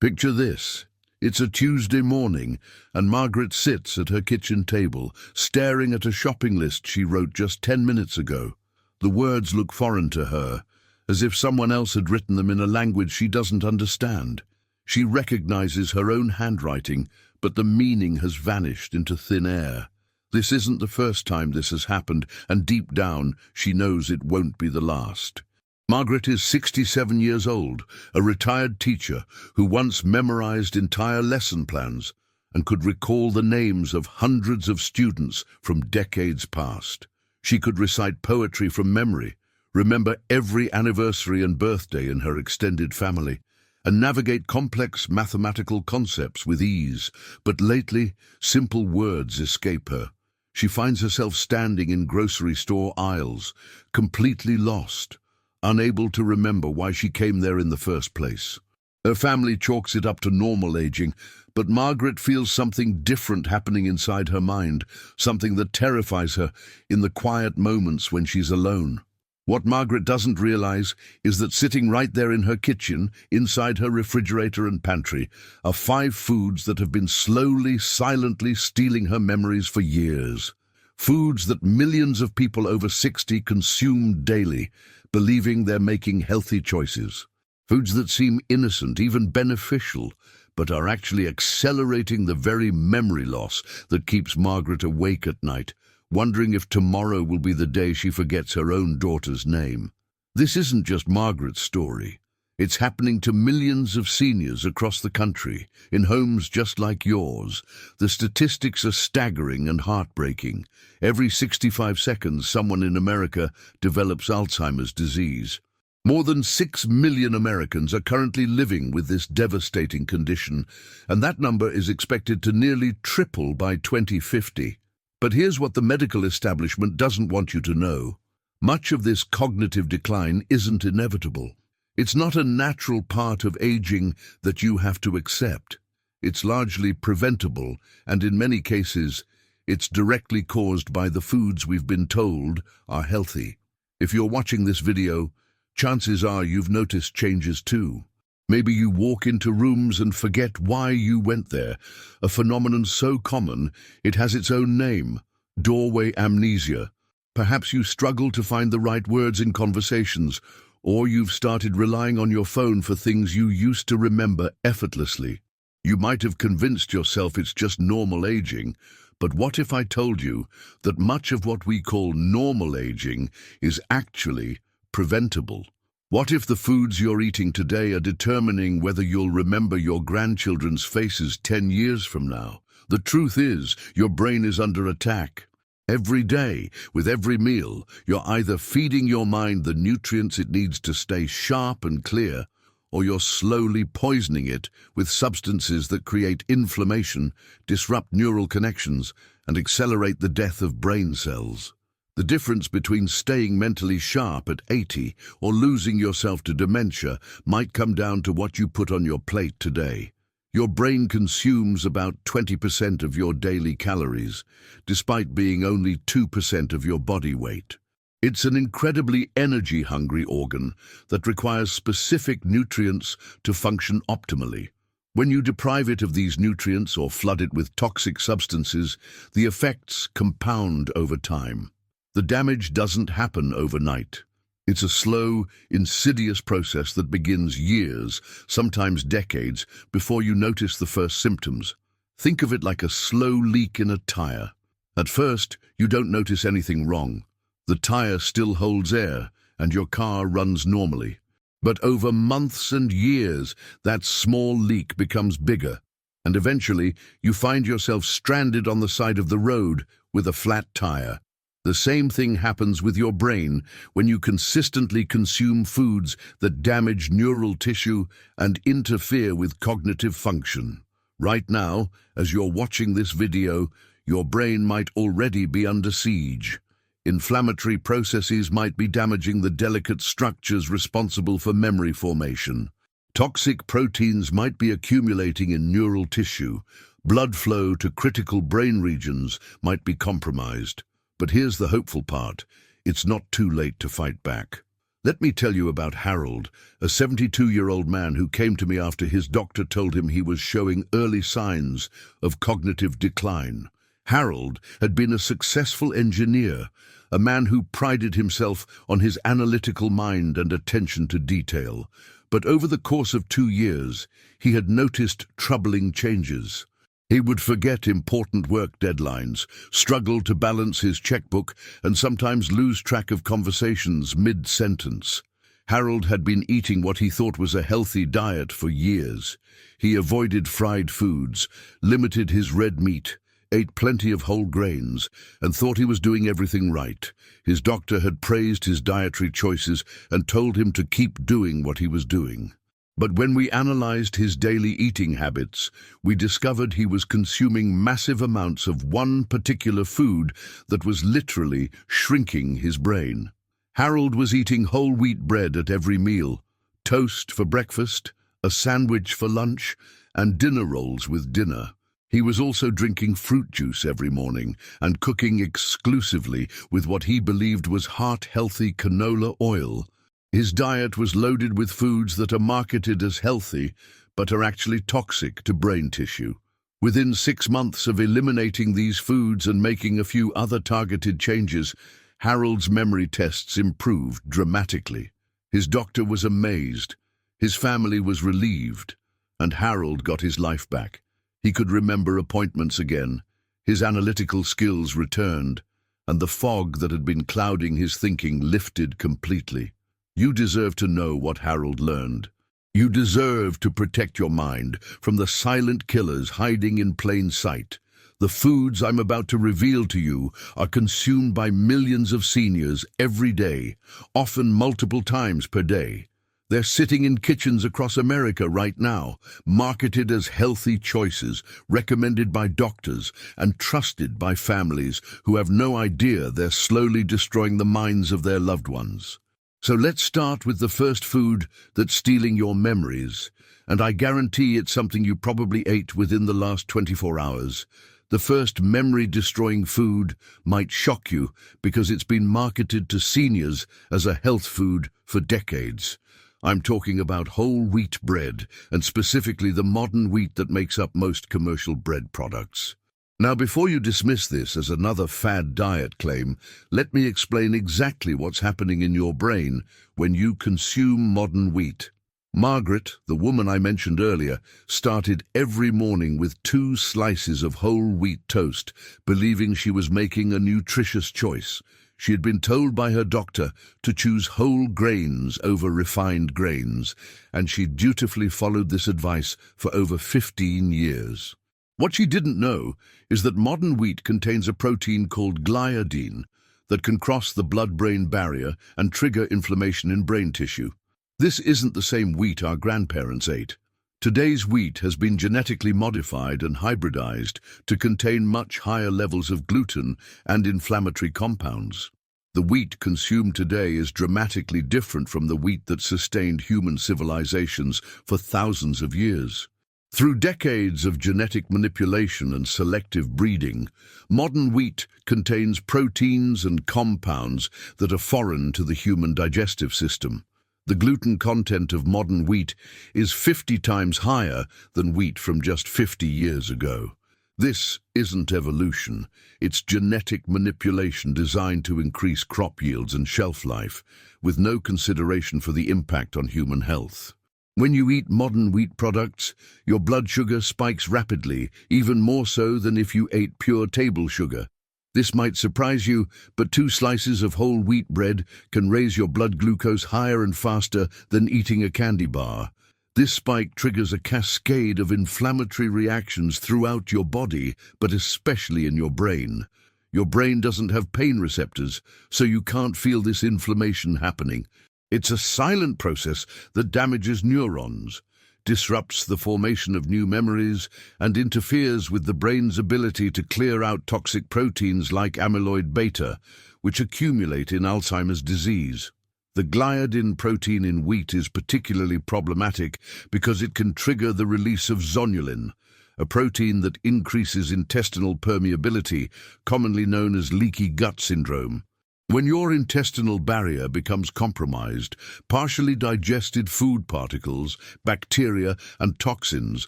Picture this. It's a Tuesday morning, and Margaret sits at her kitchen table, staring at a shopping list she wrote just 10 minutes ago. The words look foreign to her, as if someone else had written them in a language she doesn't understand. She recognizes her own handwriting, but the meaning has vanished into thin air. This isn't the first time this has happened, and deep down, she knows it won't be the last. Margaret is 67 years old, a retired teacher who once memorized entire lesson plans and could recall the names of hundreds of students from decades past. She could recite poetry from memory, remember every anniversary and birthday in her extended family, and navigate complex mathematical concepts with ease. But lately, simple words escape her. She finds herself standing in grocery store aisles, completely lost, unable to remember why she came there in the first place. Her family chalks it up to normal aging, but Margaret feels something different happening inside her mind, something that terrifies her in the quiet moments when she's alone. What Margaret doesn't realize is that sitting right there in her kitchen, inside her refrigerator and pantry, are 5 foods that have been slowly, silently stealing her memories for years. Foods that millions of people over 60 consume daily, believing they're making healthy choices. Foods that seem innocent, even beneficial, but are actually accelerating the very memory loss that keeps Margaret awake at night, wondering if tomorrow will be the day she forgets her own daughter's name. This isn't just Margaret's story. It's happening to millions of seniors across the country, in homes just like yours. The statistics are staggering and heartbreaking. Every 65 seconds, someone in America develops Alzheimer's disease. More than 6 million Americans are currently living with this devastating condition, and that number is expected to nearly triple by 2050. But here's what the medical establishment doesn't want you to know. Much of this cognitive decline isn't inevitable. It's not a natural part of aging that you have to accept. It's largely preventable, and in many cases, it's directly caused by the foods we've been told are healthy. If you're watching this video, chances are you've noticed changes too. Maybe you walk into rooms and forget why you went there, a phenomenon so common it has its own name, doorway amnesia. Perhaps you struggle to find the right words in conversations, or you've started relying on your phone for things you used to remember effortlessly. You might have convinced yourself it's just normal aging, but what if I told you that much of what we call normal aging is actually preventable? What if the foods you're eating today are determining whether you'll remember your grandchildren's faces 10 years from now? The truth is, your brain is under attack. Every day, with every meal, you're either feeding your mind the nutrients it needs to stay sharp and clear, or you're slowly poisoning it with substances that create inflammation, disrupt neural connections, and accelerate the death of brain cells. The difference between staying mentally sharp at 80 or losing yourself to dementia might come down to what you put on your plate today. Your brain consumes about 20% of your daily calories, despite being only 2% of your body weight. It's an incredibly energy-hungry organ that requires specific nutrients to function optimally. When you deprive it of these nutrients or flood it with toxic substances, the effects compound over time. The damage doesn't happen overnight. It's a slow, insidious process that begins years, sometimes decades, before you notice the first symptoms. Think of it like a slow leak in a tire. At first, you don't notice anything wrong. The tire still holds air, and your car runs normally. But over months and years, that small leak becomes bigger, and eventually, you find yourself stranded on the side of the road with a flat tire. The same thing happens with your brain when you consistently consume foods that damage neural tissue and interfere with cognitive function. Right now, as you're watching this video, your brain might already be under siege. Inflammatory processes might be damaging the delicate structures responsible for memory formation. Toxic proteins might be accumulating in neural tissue. Blood flow to critical brain regions might be compromised. But here's the hopeful part. It's not too late to fight back. Let me tell you about Harold, a 72-year-old man who came to me after his doctor told him he was showing early signs of cognitive decline. Harold had been a successful engineer, a man who prided himself on his analytical mind and attention to detail. But over the course of 2 years, he had noticed troubling changes. He would forget important work deadlines, struggle to balance his checkbook, and sometimes lose track of conversations mid-sentence. Harold had been eating what he thought was a healthy diet for years. He avoided fried foods, limited his red meat, ate plenty of whole grains, and thought he was doing everything right. His doctor had praised his dietary choices and told him to keep doing what he was doing. But when we analyzed his daily eating habits, we discovered he was consuming massive amounts of one particular food that was literally shrinking his brain. Harold was eating whole wheat bread at every meal, toast for breakfast, a sandwich for lunch, and dinner rolls with dinner. He was also drinking fruit juice every morning and cooking exclusively with what he believed was heart-healthy canola oil. His diet was loaded with foods that are marketed as healthy, but are actually toxic to brain tissue. Within 6 months of eliminating these foods and making a few other targeted changes, Harold's memory tests improved dramatically. His doctor was amazed, his family was relieved, and Harold got his life back. He could remember appointments again, his analytical skills returned, and the fog that had been clouding his thinking lifted completely. You deserve to know what Harold learned. You deserve to protect your mind from the silent killers hiding in plain sight. The foods I'm about to reveal to you are consumed by millions of seniors every day, often multiple times per day. They're sitting in kitchens across America right now, marketed as healthy choices, recommended by doctors, and trusted by families who have no idea they're slowly destroying the minds of their loved ones. So let's start with the first food that's stealing your memories, and I guarantee it's something you probably ate within the last 24 hours. The first memory-destroying food might shock you because it's been marketed to seniors as a health food for decades. I'm talking about whole wheat bread, and specifically the modern wheat that makes up most commercial bread products. Now, before you dismiss this as another fad diet claim, let me explain exactly what's happening in your brain when you consume modern wheat. Margaret, the woman I mentioned earlier, started every morning with 2 slices of whole wheat toast, believing she was making a nutritious choice. She had been told by her doctor to choose whole grains over refined grains, and she dutifully followed this advice for over 15 years. What she didn't know is that modern wheat contains a protein called gliadin that can cross the blood-brain barrier and trigger inflammation in brain tissue. This isn't the same wheat our grandparents ate. Today's wheat has been genetically modified and hybridized to contain much higher levels of gluten and inflammatory compounds. The wheat consumed today is dramatically different from the wheat that sustained human civilizations for thousands of years. Through decades of genetic manipulation and selective breeding, modern wheat contains proteins and compounds that are foreign to the human digestive system. The gluten content of modern wheat is 50 times higher than wheat from just 50 years ago. This isn't evolution, it's genetic manipulation designed to increase crop yields and shelf life, with no consideration for the impact on human health. When you eat modern wheat products, your blood sugar spikes rapidly, even more so than if you ate pure table sugar. This might surprise you, but 2 slices of whole wheat bread can raise your blood glucose higher and faster than eating a candy bar. This spike triggers a cascade of inflammatory reactions throughout your body, but especially in your brain. Your brain doesn't have pain receptors, so you can't feel this inflammation happening. It's a silent process that damages neurons, disrupts the formation of new memories, and interferes with the brain's ability to clear out toxic proteins like amyloid beta, which accumulate in Alzheimer's disease. The gliadin protein in wheat is particularly problematic because it can trigger the release of zonulin, a protein that increases intestinal permeability, commonly known as leaky gut syndrome. When your intestinal barrier becomes compromised, partially digested food particles, bacteria, and toxins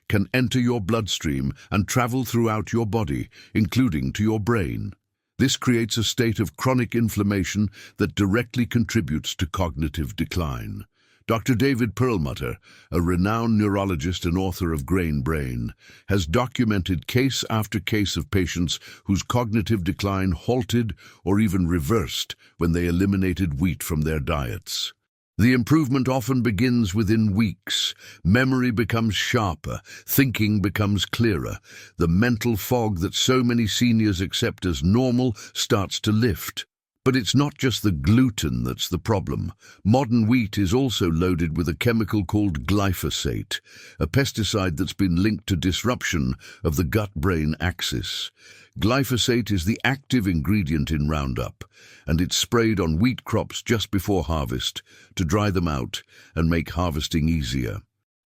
can enter your bloodstream and travel throughout your body, including to your brain. This creates a state of chronic inflammation that directly contributes to cognitive decline. Dr. David Perlmutter, a renowned neurologist and author of Grain Brain, has documented case after case of patients whose cognitive decline halted or even reversed when they eliminated wheat from their diets. The improvement often begins within weeks. Memory becomes sharper, thinking becomes clearer. The mental fog that so many seniors accept as normal starts to lift. But it's not just the gluten that's the problem. Modern wheat is also loaded with a chemical called glyphosate, a pesticide that's been linked to disruption of the gut-brain axis. Glyphosate is the active ingredient in Roundup, and it's sprayed on wheat crops just before harvest to dry them out and make harvesting easier.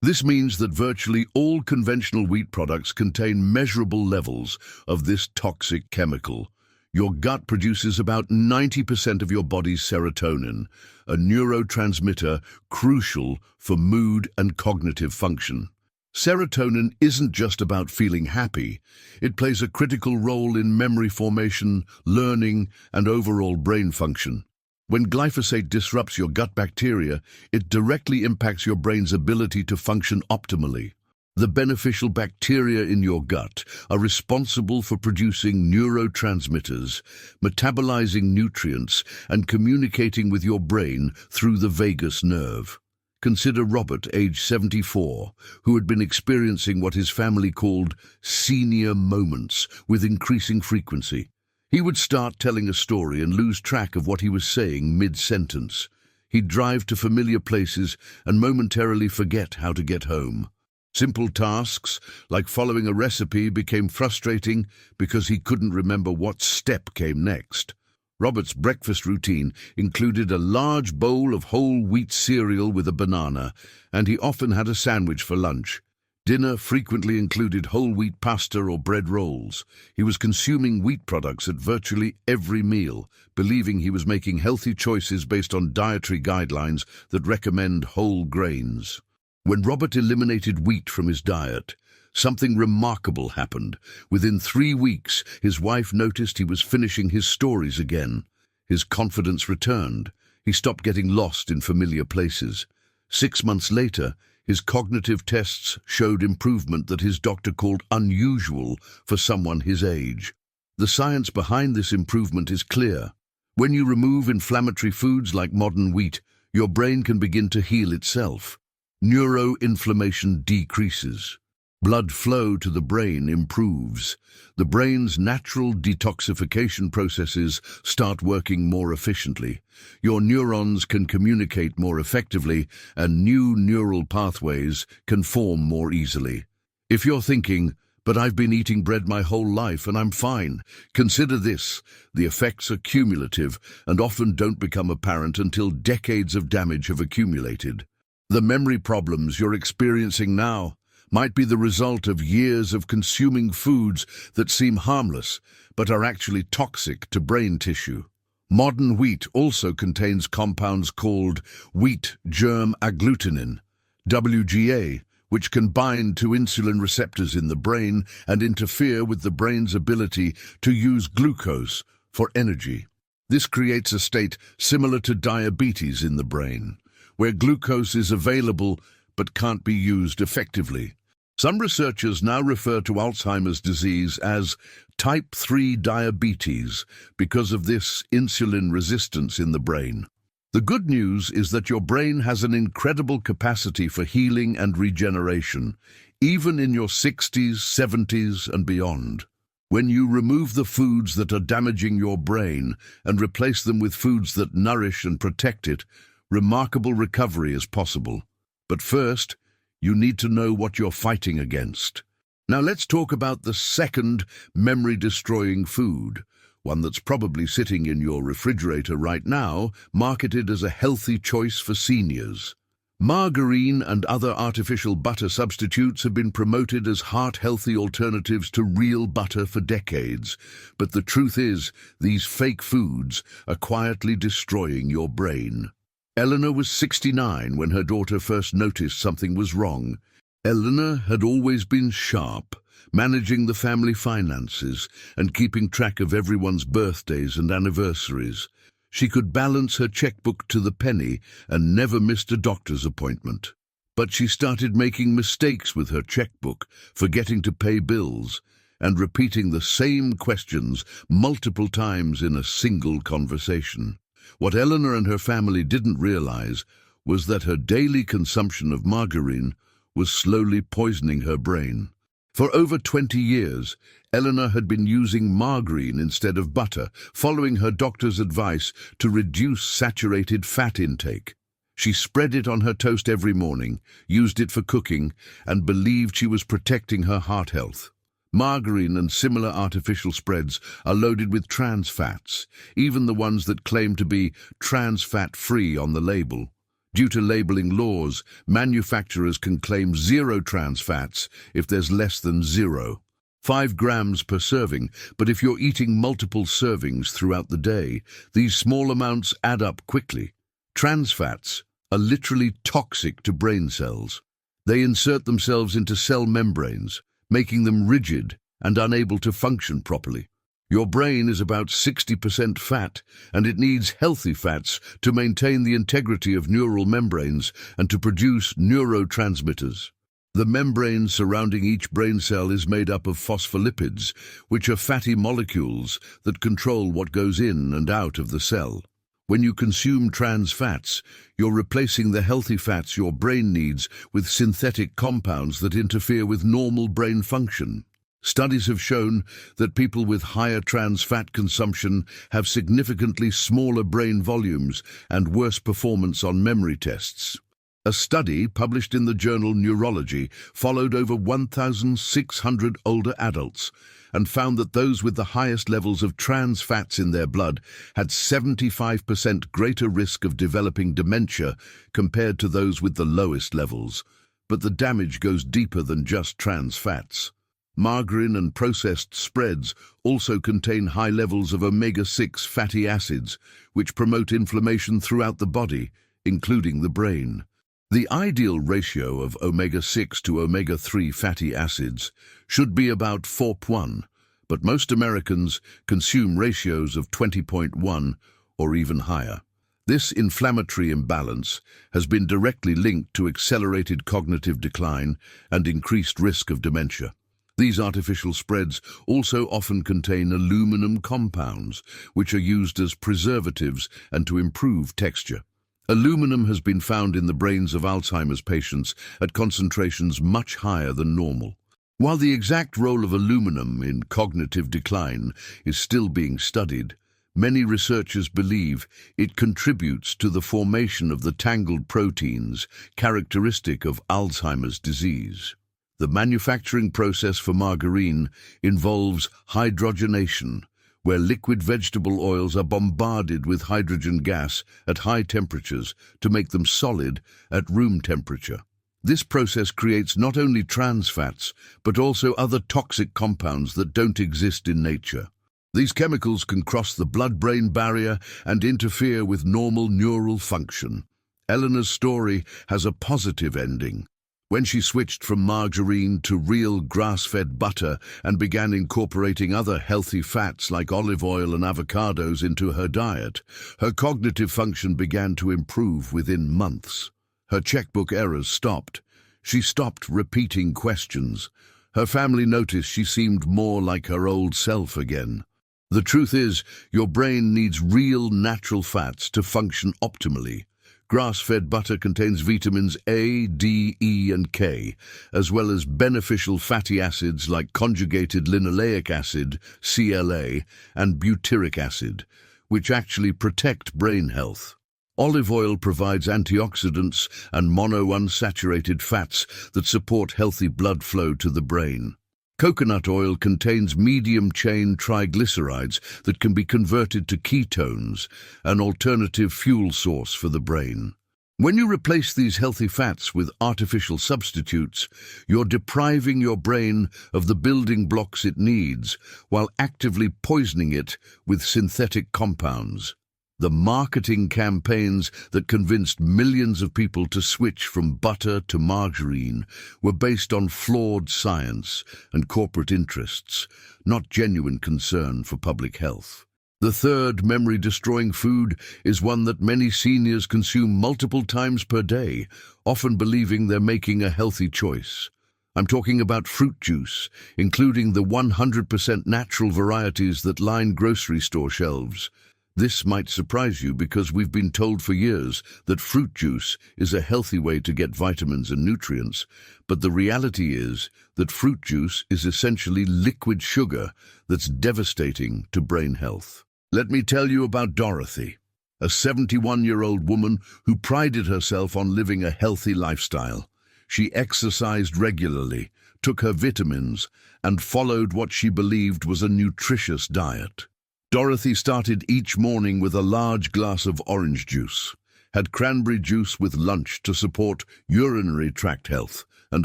This means that virtually all conventional wheat products contain measurable levels of this toxic chemical. Your gut produces about 90% of your body's serotonin, a neurotransmitter crucial for mood and cognitive function. Serotonin isn't just about feeling happy. It plays a critical role in memory formation, learning, and overall brain function. When glyphosate disrupts your gut bacteria, it directly impacts your brain's ability to function optimally. The beneficial bacteria in your gut are responsible for producing neurotransmitters, metabolizing nutrients, and communicating with your brain through the vagus nerve. Consider Robert, age 74, who had been experiencing what his family called senior moments with increasing frequency. He would start telling a story and lose track of what he was saying mid-sentence. He'd drive to familiar places and momentarily forget how to get home. Simple tasks, like following a recipe, became frustrating because he couldn't remember what step came next. Robert's breakfast routine included a large bowl of whole wheat cereal with a banana, and he often had a sandwich for lunch. Dinner frequently included whole wheat pasta or bread rolls. He was consuming wheat products at virtually every meal, believing he was making healthy choices based on dietary guidelines that recommend whole grains. When Robert eliminated wheat from his diet, something remarkable happened. Within 3 weeks, his wife noticed he was finishing his stories again. His confidence returned. He stopped getting lost in familiar places. 6 months later, his cognitive tests showed improvement that his doctor called unusual for someone his age. The science behind this improvement is clear. When you remove inflammatory foods like modern wheat, your brain can begin to heal itself. Neuroinflammation decreases. Blood flow to the brain improves. The brain's natural detoxification processes start working more efficiently. Your neurons can communicate more effectively, and new neural pathways can form more easily. If you're thinking, "But I've been eating bread my whole life and I'm fine," consider this. The effects are cumulative and often don't become apparent until decades of damage have accumulated. The memory problems you're experiencing now might be the result of years of consuming foods that seem harmless but are actually toxic to brain tissue. Modern wheat also contains compounds called wheat germ agglutinin, WGA, which can bind to insulin receptors in the brain and interfere with the brain's ability to use glucose for energy. This creates a state similar to diabetes in the brain, where glucose is available but can't be used effectively. Some researchers now refer to Alzheimer's disease as type 3 diabetes because of this insulin resistance in the brain. The good news is that your brain has an incredible capacity for healing and regeneration, even in your 60s, 70s, and beyond. When you remove the foods that are damaging your brain and replace them with foods that nourish and protect it, remarkable recovery is possible. But first, you need to know what you're fighting against. Now let's talk about the second memory-destroying food, one that's probably sitting in your refrigerator right now, marketed as a healthy choice for seniors. Margarine and other artificial butter substitutes have been promoted as heart-healthy alternatives to real butter for decades. But the truth is, these fake foods are quietly destroying your brain. Eleanor was 69 when her daughter first noticed something was wrong. Eleanor had always been sharp, managing the family finances and keeping track of everyone's birthdays and anniversaries. She could balance her checkbook to the penny and never missed a doctor's appointment. But she started making mistakes with her checkbook, forgetting to pay bills, and repeating the same questions multiple times in a single conversation. What Eleanor and her family didn't realize was that her daily consumption of margarine was slowly poisoning her brain. For over 20 years, Eleanor had been using margarine instead of butter, following her doctor's advice to reduce saturated fat intake. She spread it on her toast every morning, used it for cooking, and believed she was protecting her heart health. Margarine and similar artificial spreads are loaded with trans fats, even the ones that claim to be trans fat-free on the label. Due to labeling laws, manufacturers can claim 0 trans fats if there's less than 0. 5 grams per serving, but if you're eating multiple servings throughout the day, these small amounts add up quickly. Trans fats are literally toxic to brain cells. They insert themselves into cell membranes, making them rigid and unable to function properly. Your brain is about 60% fat, and it needs healthy fats to maintain the integrity of neural membranes and to produce neurotransmitters. The membrane surrounding each brain cell is made up of phospholipids, which are fatty molecules that control what goes in and out of the cell. When you consume trans fats, you're replacing the healthy fats your brain needs with synthetic compounds that interfere with normal brain function. Studies have shown that people with higher trans fat consumption have significantly smaller brain volumes and worse performance on memory tests. A study published in the journal Neurology followed over 1,600 older adults and found that those with the highest levels of trans fats in their blood had 75% greater risk of developing dementia compared to those with the lowest levels. But the damage goes deeper than just trans fats. Margarine and processed spreads also contain high levels of omega-6 fatty acids, which promote inflammation throughout the body, including the brain. The ideal ratio of omega-6 to omega-3 fatty acids should be about 4:1, but most Americans consume ratios of 20.1 or even higher. This inflammatory imbalance has been directly linked to accelerated cognitive decline and increased risk of dementia. These artificial spreads also often contain aluminum compounds, which are used as preservatives and to improve texture. Aluminum has been found in the brains of Alzheimer's patients at concentrations much higher than normal. While the exact role of aluminum in cognitive decline is still being studied, many researchers believe it contributes to the formation of the tangled proteins characteristic of Alzheimer's disease. The manufacturing process for margarine involves hydrogenation, where liquid vegetable oils are bombarded with hydrogen gas at high temperatures to make them solid at room temperature. This process creates not only trans fats, but also other toxic compounds that don't exist in nature. These chemicals can cross the blood-brain barrier and interfere with normal neural function. Eleanor's story has a positive ending. When she switched from margarine to real grass-fed butter and began incorporating other healthy fats like olive oil and avocados into her diet, her cognitive function began to improve within months. Her checkbook errors stopped. She stopped repeating questions. Her family noticed she seemed more like her old self again. The truth is, your brain needs real natural fats to function optimally. Grass-fed butter contains vitamins A, D, E, and K, as well as beneficial fatty acids like conjugated linoleic acid, CLA, and butyric acid, which actually protect brain health. Olive oil provides antioxidants and monounsaturated fats that support healthy blood flow to the brain. Coconut oil contains medium-chain triglycerides that can be converted to ketones, an alternative fuel source for the brain. When you replace these healthy fats with artificial substitutes, you're depriving your brain of the building blocks it needs while actively poisoning it with synthetic compounds. The marketing campaigns that convinced millions of people to switch from butter to margarine were based on flawed science and corporate interests, not genuine concern for public health. The third memory-destroying food is one that many seniors consume multiple times per day, often believing they're making a healthy choice. I'm talking about fruit juice, including the 100% natural varieties that line grocery store shelves. This might surprise you because we've been told for years that fruit juice is a healthy way to get vitamins and nutrients, but the reality is that fruit juice is essentially liquid sugar that's devastating to brain health. Let me tell you about Dorothy, a 71-year-old woman who prided herself on living a healthy lifestyle. She exercised regularly, took her vitamins, and followed what she believed was a nutritious diet. Dorothy started each morning with a large glass of orange juice, had cranberry juice with lunch to support urinary tract health, and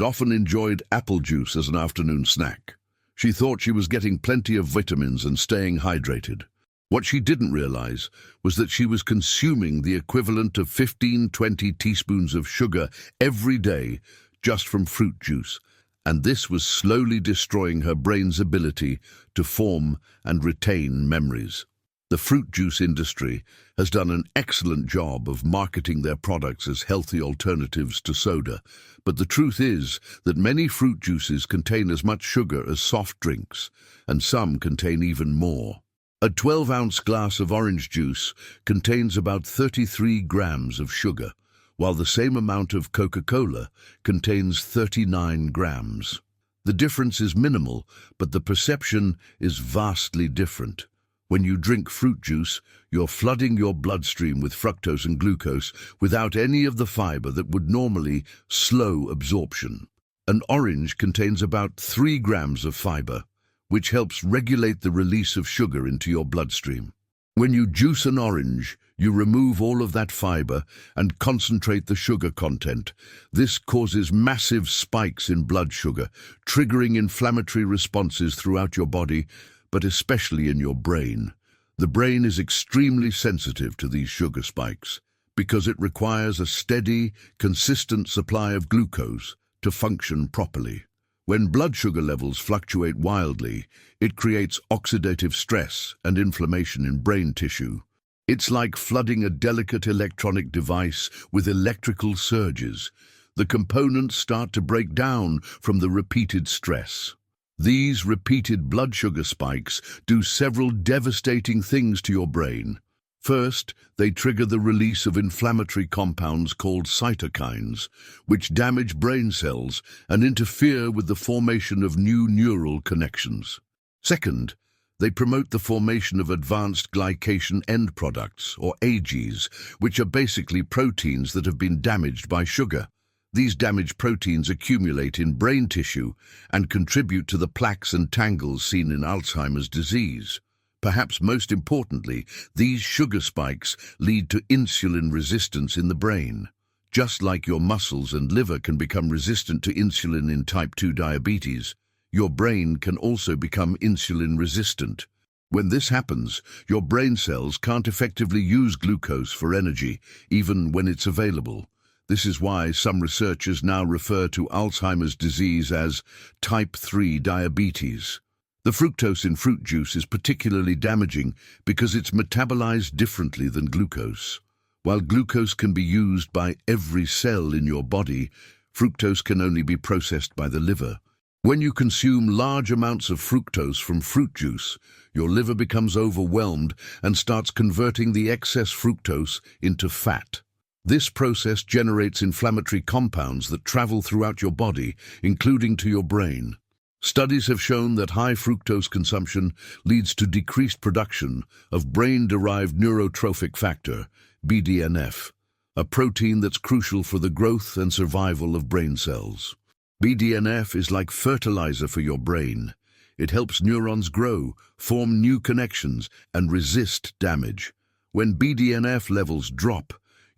often enjoyed apple juice as an afternoon snack. She thought she was getting plenty of vitamins and staying hydrated. What she didn't realize was that she was consuming the equivalent of 15-20 teaspoons of sugar every day just from fruit juice, and this was slowly destroying her brain's ability to form and retain memories. The fruit juice industry has done an excellent job of marketing their products as healthy alternatives to soda, but the truth is that many fruit juices contain as much sugar as soft drinks, and some contain even more. A 12-ounce glass of orange juice contains about 33 grams of sugar, while the same amount of Coca-Cola contains 39 grams. The difference is minimal, but the perception is vastly different. When you drink fruit juice, you're flooding your bloodstream with fructose and glucose without any of the fiber that would normally slow absorption. An orange contains about 3 grams of fiber, which helps regulate the release of sugar into your bloodstream. When you juice an orange, you remove all of that fiber and concentrate the sugar content. This causes massive spikes in blood sugar, triggering inflammatory responses throughout your body, but especially in your brain. The brain is extremely sensitive to these sugar spikes because it requires a steady, consistent supply of glucose to function properly. When blood sugar levels fluctuate wildly, it creates oxidative stress and inflammation in brain tissue. It's like flooding a delicate electronic device with electrical surges. The components start to break down from the repeated stress. These repeated blood sugar spikes do several devastating things to your brain. First, they trigger the release of inflammatory compounds called cytokines, which damage brain cells and interfere with the formation of new neural connections. Second, they promote the formation of advanced glycation end products, or AGEs, which are basically proteins that have been damaged by sugar. These damaged proteins accumulate in brain tissue and contribute to the plaques and tangles seen in Alzheimer's disease. Perhaps most importantly, these sugar spikes lead to insulin resistance in the brain. Just like your muscles and liver can become resistant to insulin in type 2 diabetes, your brain can also become insulin resistant. When this happens, your brain cells can't effectively use glucose for energy, even when it's available. This is why some researchers now refer to Alzheimer's disease as type 3 diabetes. The fructose in fruit juice is particularly damaging because it's metabolized differently than glucose. While glucose can be used by every cell in your body, fructose can only be processed by the liver. When you consume large amounts of fructose from fruit juice, your liver becomes overwhelmed and starts converting the excess fructose into fat. This process generates inflammatory compounds that travel throughout your body, including to your brain. Studies have shown that high fructose consumption leads to decreased production of brain-derived neurotrophic factor, BDNF, a protein that's crucial for the growth and survival of brain cells. BDNF is like fertilizer for your brain. It helps neurons grow, form new connections, and resist damage. When BDNF levels drop,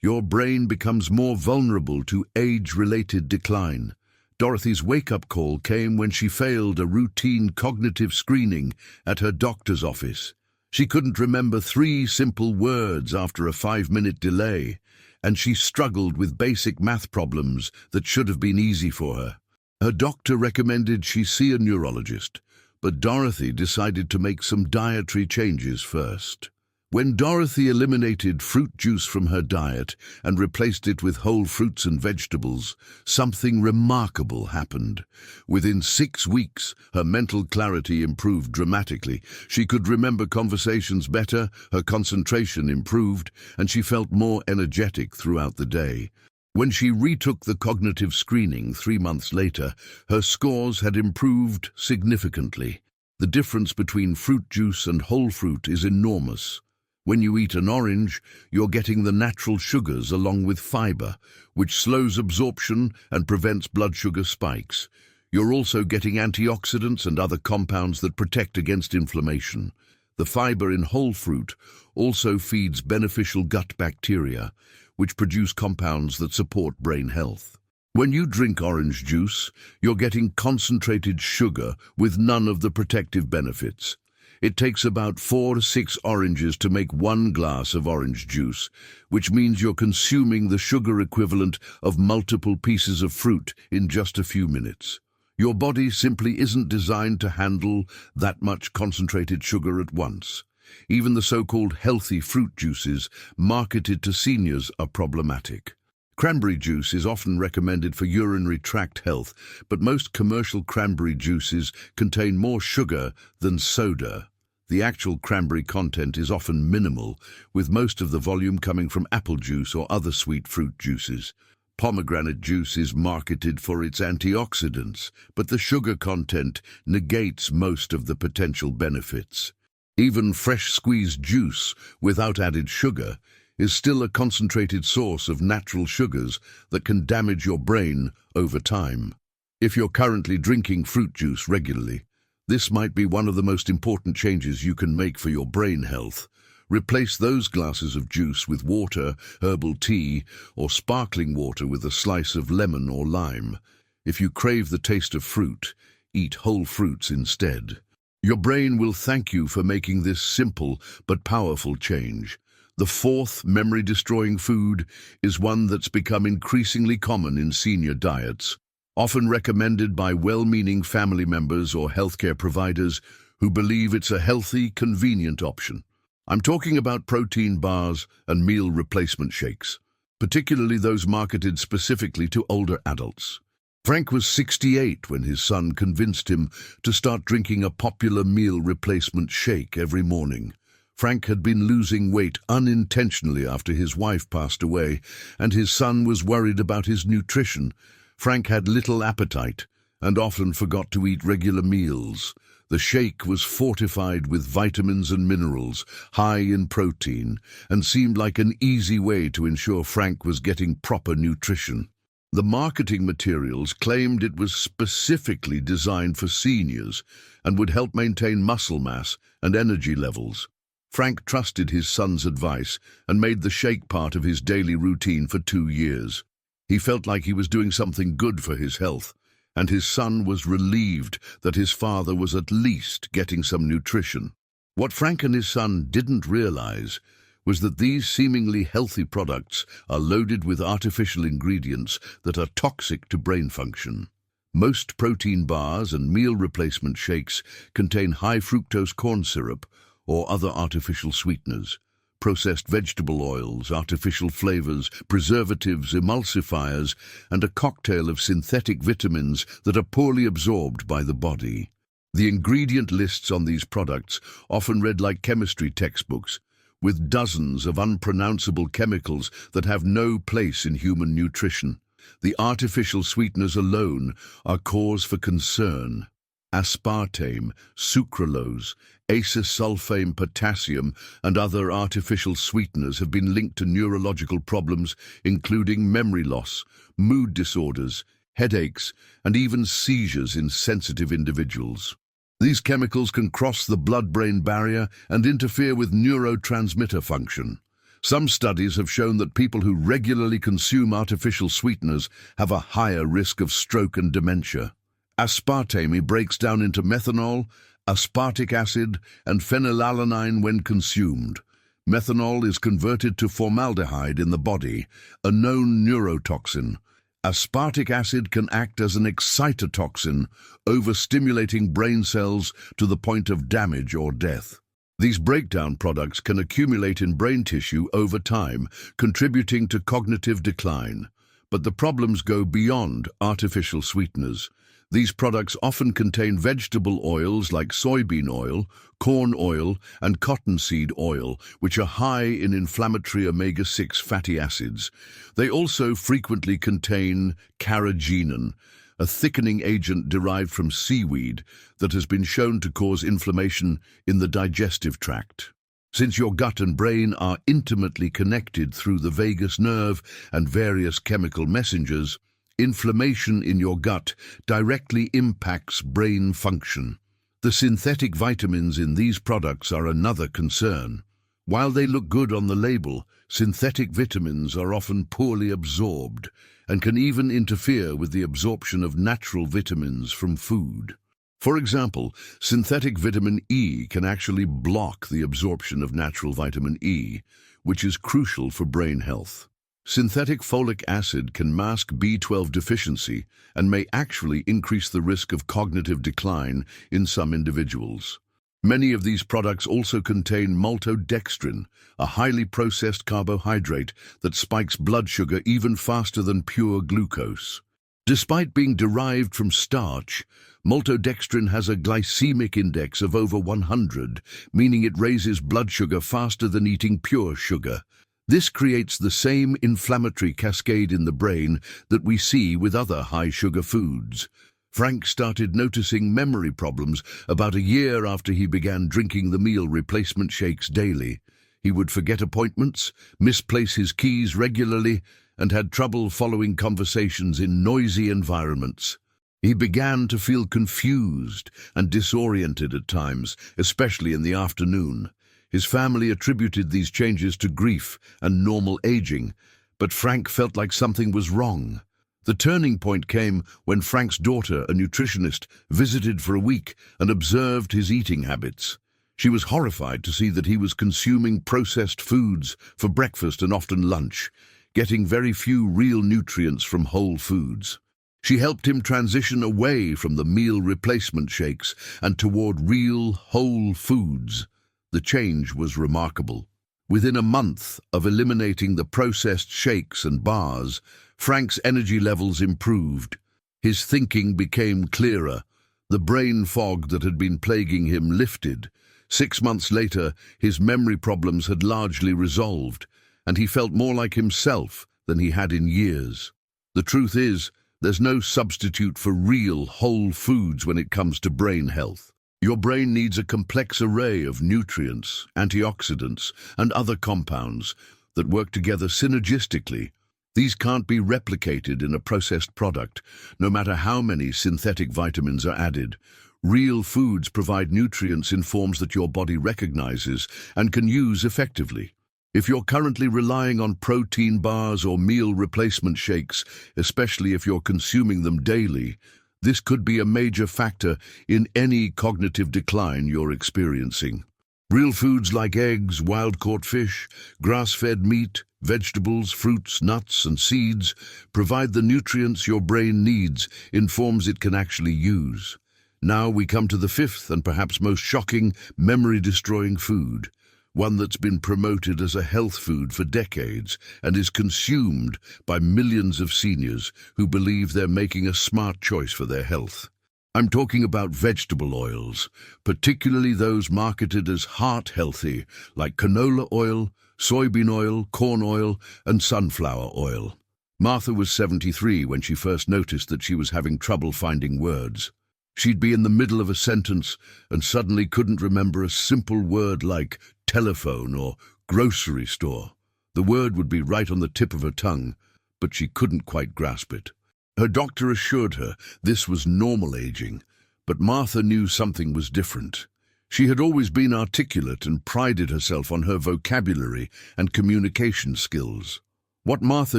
Your brain becomes more vulnerable to age-related decline. Dorothy's wake-up call came when she failed a routine cognitive screening at her doctor's office. She couldn't remember 3 simple words after a 5-minute delay, and she struggled with basic math problems that should have been easy for her. Her doctor recommended she see a neurologist, but Dorothy decided to make some dietary changes first. When Dorothy eliminated fruit juice from her diet and replaced it with whole fruits and vegetables, something remarkable happened. Within 6 weeks, her mental clarity improved dramatically. She could remember conversations better, her concentration improved, and she felt more energetic throughout the day. When she retook the cognitive screening 3 months later, her scores had improved significantly. The difference between fruit juice and whole fruit is enormous. When you eat an orange, you're getting the natural sugars along with fiber, which slows absorption and prevents blood sugar spikes. You're also getting antioxidants and other compounds that protect against inflammation. The fiber in whole fruit also feeds beneficial gut bacteria, which produce compounds that support brain health. When you drink orange juice, you're getting concentrated sugar with none of the protective benefits. It takes about 4 to 6 oranges to make 1 glass of orange juice, which means you're consuming the sugar equivalent of multiple pieces of fruit in just a few minutes. Your body simply isn't designed to handle that much concentrated sugar at once. Even the so-called healthy fruit juices marketed to seniors are problematic. Cranberry juice is often recommended for urinary tract health, but most commercial cranberry juices contain more sugar than soda. The actual cranberry content is often minimal, with most of the volume coming from apple juice or other sweet fruit juices. Pomegranate juice is marketed for its antioxidants, but the sugar content negates most of the potential benefits. Even fresh squeezed juice, without added sugar, is still a concentrated source of natural sugars that can damage your brain over time. If you're currently drinking fruit juice regularly, this might be one of the most important changes you can make for your brain health. Replace those glasses of juice with water, herbal tea, or sparkling water with a slice of lemon or lime. If you crave the taste of fruit, eat whole fruits instead. Your brain will thank you for making this simple but powerful change. The 4th memory-destroying food is one that's become increasingly common in senior diets, often recommended by well-meaning family members or healthcare providers who believe it's a healthy, convenient option. I'm talking about protein bars and meal replacement shakes, particularly those marketed specifically to older adults. Frank was 68 when his son convinced him to start drinking a popular meal replacement shake every morning. Frank had been losing weight unintentionally after his wife passed away, and his son was worried about his nutrition. Frank had little appetite and often forgot to eat regular meals. The shake was fortified with vitamins and minerals, high in protein, and seemed like an easy way to ensure Frank was getting proper nutrition. The marketing materials claimed it was specifically designed for seniors and would help maintain muscle mass and energy levels. Frank trusted his son's advice and made the shake part of his daily routine for 2 years. He felt like he was doing something good for his health, and his son was relieved that his father was at least getting some nutrition. What Frank and his son didn't realize was that these seemingly healthy products are loaded with artificial ingredients that are toxic to brain function. Most protein bars and meal replacement shakes contain high fructose corn syrup or other artificial sweeteners, processed vegetable oils, artificial flavors, preservatives, emulsifiers, and a cocktail of synthetic vitamins that are poorly absorbed by the body. The ingredient lists on these products often read like chemistry textbooks, with dozens of unpronounceable chemicals that have no place in human nutrition. The artificial sweeteners alone are cause for concern. Aspartame, sucralose, acesulfame potassium, and other artificial sweeteners have been linked to neurological problems, including memory loss, mood disorders, headaches, and even seizures in sensitive individuals. These chemicals can cross the blood-brain barrier and interfere with neurotransmitter function. Some studies have shown that people who regularly consume artificial sweeteners have a higher risk of stroke and dementia. Aspartame breaks down into methanol, aspartic acid, and phenylalanine when consumed. Methanol is converted to formaldehyde in the body, a known neurotoxin. Aspartic acid can act as an excitotoxin, overstimulating brain cells to the point of damage or death. These breakdown products can accumulate in brain tissue over time, contributing to cognitive decline. But the problems go beyond artificial sweeteners. These products often contain vegetable oils like soybean oil, corn oil, and cottonseed oil, which are high in inflammatory omega-6 fatty acids. They also frequently contain carrageenan, a thickening agent derived from seaweed that has been shown to cause inflammation in the digestive tract. Since your gut and brain are intimately connected through the vagus nerve and various chemical messengers, inflammation in your gut directly impacts brain function. The synthetic vitamins in these products are another concern. While they look good on the label, synthetic vitamins are often poorly absorbed and can even interfere with the absorption of natural vitamins from food. For example, synthetic vitamin E can actually block the absorption of natural vitamin E, which is crucial for brain health. Synthetic folic acid can mask B12 deficiency and may actually increase the risk of cognitive decline in some individuals. Many of these products also contain maltodextrin, a highly processed carbohydrate that spikes blood sugar even faster than pure glucose. Despite being derived from starch, maltodextrin has a glycemic index of over 100, meaning it raises blood sugar faster than eating pure sugar. This creates the same inflammatory cascade in the brain that we see with other high-sugar foods. Frank started noticing memory problems about a year after he began drinking the meal replacement shakes daily. He would forget appointments, misplace his keys regularly, and had trouble following conversations in noisy environments. He began to feel confused and disoriented at times, especially in the afternoon. His family attributed these changes to grief and normal aging, but Frank felt like something was wrong. The turning point came when Frank's daughter, a nutritionist, visited for a week and observed his eating habits. She was horrified to see that he was consuming processed foods for breakfast and often lunch, getting very few real nutrients from whole foods. She helped him transition away from the meal replacement shakes and toward real, whole foods. The change was remarkable. Within a month of eliminating the processed shakes and bars, Frank's energy levels improved. His thinking became clearer. The brain fog that had been plaguing him lifted. 6 months later, his memory problems had largely resolved, and he felt more like himself than he had in years. The truth is, there's no substitute for real, whole foods when it comes to brain health. Your brain needs a complex array of nutrients, antioxidants, and other compounds that work together synergistically. These can't be replicated in a processed product, no matter how many synthetic vitamins are added. Real foods provide nutrients in forms that your body recognizes and can use effectively. If you're currently relying on protein bars or meal replacement shakes, especially if you're consuming them daily, this could be a major factor in any cognitive decline you're experiencing. Real foods like eggs, wild-caught fish, grass-fed meat, vegetables, fruits, nuts, and seeds provide the nutrients your brain needs in forms it can actually use. Now we come to the fifth and perhaps most shocking, memory-destroying food, one that's been promoted as a health food for decades and is consumed by millions of seniors who believe they're making a smart choice for their health. I'm talking about vegetable oils, particularly those marketed as heart-healthy, like canola oil, soybean oil, corn oil, and sunflower oil. Martha was 73 when she first noticed that she was having trouble finding words. She'd be in the middle of a sentence and suddenly couldn't remember a simple word like telephone or grocery store. The word would be right on the tip of her tongue, but she couldn't quite grasp it. Her doctor assured her this was normal aging, but Martha knew something was different. She had always been articulate and prided herself on her vocabulary and communication skills. What Martha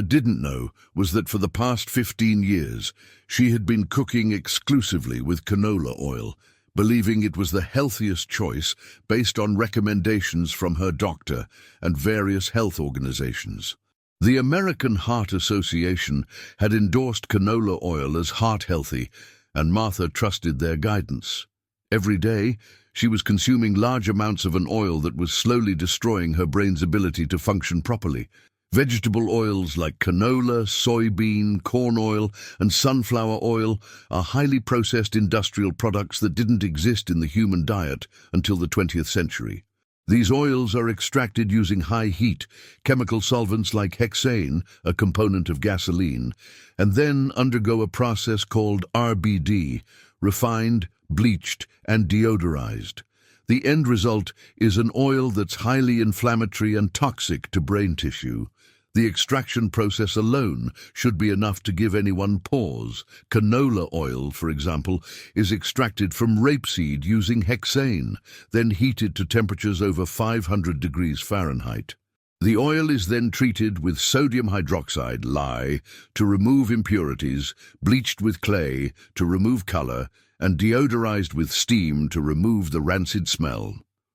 didn't know was that for the past 15 years, she had been cooking exclusively with canola oil, believing it was the healthiest choice based on recommendations from her doctor and various health organizations. The American Heart Association had endorsed canola oil as heart-healthy, and Martha trusted their guidance. Every day, she was consuming large amounts of an oil that was slowly destroying her brain's ability to function properly. Vegetable oils like canola, soybean, corn oil, and sunflower oil are highly processed industrial products that didn't exist in the human diet until the 20th century. These oils are extracted using high heat, chemical solvents like hexane, a component of gasoline, and then undergo a process called RBD, refined, bleached, and deodorized. The end result is an oil that's highly inflammatory and toxic to brain tissue. The extraction process alone should be enough to give anyone pause. Canola oil, for example, is extracted from rapeseed using hexane, then heated to temperatures over 500 degrees Fahrenheit. The oil is then treated with sodium hydroxide, lye, to remove impurities, bleached with clay to remove color, and deodorized with steam to remove the rancid smell.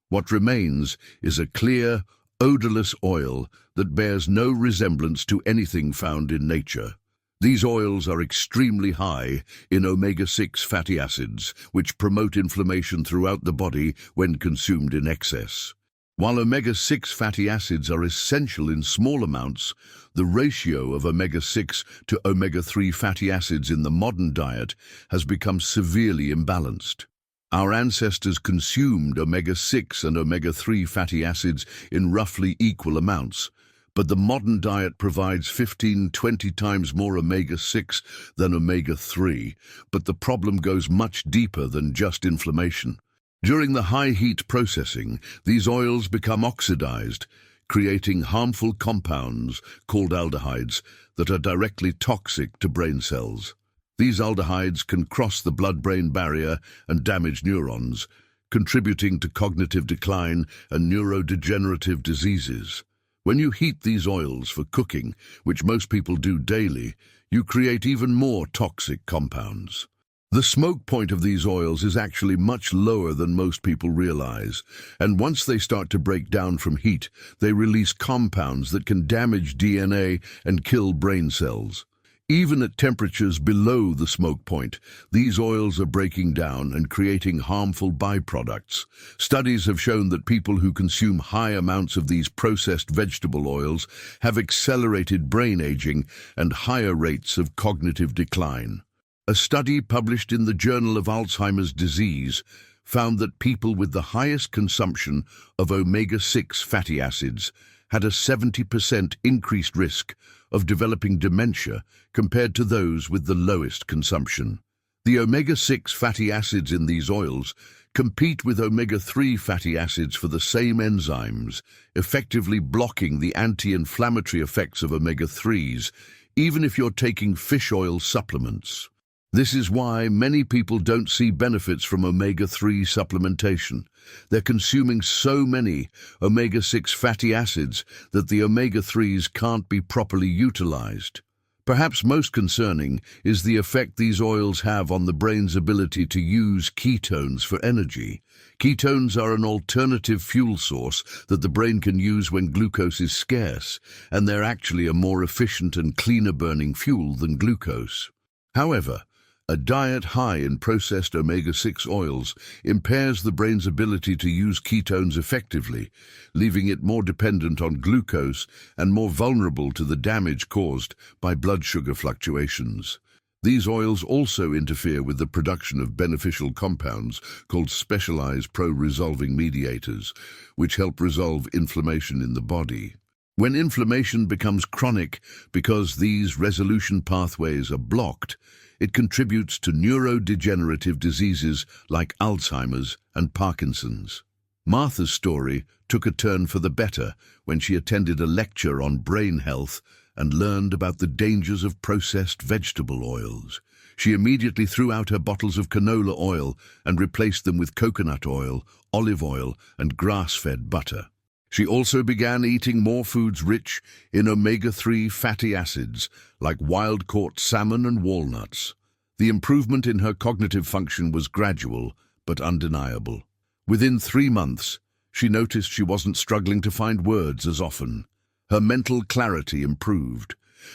What remains is a clear, odorless oil that bears no resemblance to anything found in nature. These oils are extremely high in omega-6 fatty acids, which promote inflammation throughout the body when consumed in excess. While omega-6 fatty acids are essential in small amounts, the ratio of omega-6 to omega-3 fatty acids in the modern diet has become severely imbalanced. Our ancestors consumed omega-6 and omega-3 fatty acids in roughly equal amounts, but the modern diet provides 15–20 times more omega-6 than omega-3, but the problem goes much deeper than just inflammation. During the high heat processing, these oils become oxidized, creating harmful compounds called aldehydes that are directly toxic to brain cells. These aldehydes can cross the blood-brain barrier and damage neurons, contributing to cognitive decline and neurodegenerative diseases. When you heat these oils for cooking, which most people do daily, you create even more toxic compounds. The smoke point of these oils is actually much lower than most people realize, and once they start to break down from heat, they release compounds that can damage DNA and kill brain cells. Even at temperatures below the smoke point, these oils are breaking down and creating harmful byproducts. Studies have shown that people who consume high amounts of these processed vegetable oils have accelerated brain aging and higher rates of cognitive decline. A study published in the Journal of Alzheimer's Disease found that people with the highest consumption of omega-6 fatty acids had a 70% increased risk of developing dementia compared to those with the lowest consumption. The omega-6 fatty acids in these oils compete with omega-3 fatty acids for the same enzymes, effectively blocking the anti-inflammatory effects of omega-3s, even if you're taking fish oil supplements. This is why many people don't see benefits from omega-3 supplementation. They're consuming so many omega-6 fatty acids that the omega-3s can't be properly utilized. Perhaps most concerning is the effect these oils have on the brain's ability to use ketones for energy. Ketones are an alternative fuel source that the brain can use when glucose is scarce, and they're actually a more efficient and cleaner burning fuel than glucose. However, a diet high in processed omega-6 oils impairs the brain's ability to use ketones effectively, leaving it more dependent on glucose and more vulnerable to the damage caused by blood sugar fluctuations. These oils also interfere with the production of beneficial compounds called specialized pro-resolving mediators, which help resolve inflammation in the body. When inflammation becomes chronic because these resolution pathways are blocked, it contributes to neurodegenerative diseases like Alzheimer's and Parkinson's. Martha's story took a turn for the better when she attended a lecture on brain health and learned about the dangers of processed vegetable oils. She immediately threw out her bottles of canola oil and replaced them with coconut oil, olive oil, and grass-fed butter. She also began eating more foods rich in omega-3 fatty acids, like wild-caught salmon and walnuts. The improvement in her cognitive function was gradual, but undeniable. Within 3 months, she noticed she wasn't struggling to find words as often. Her mental clarity improved.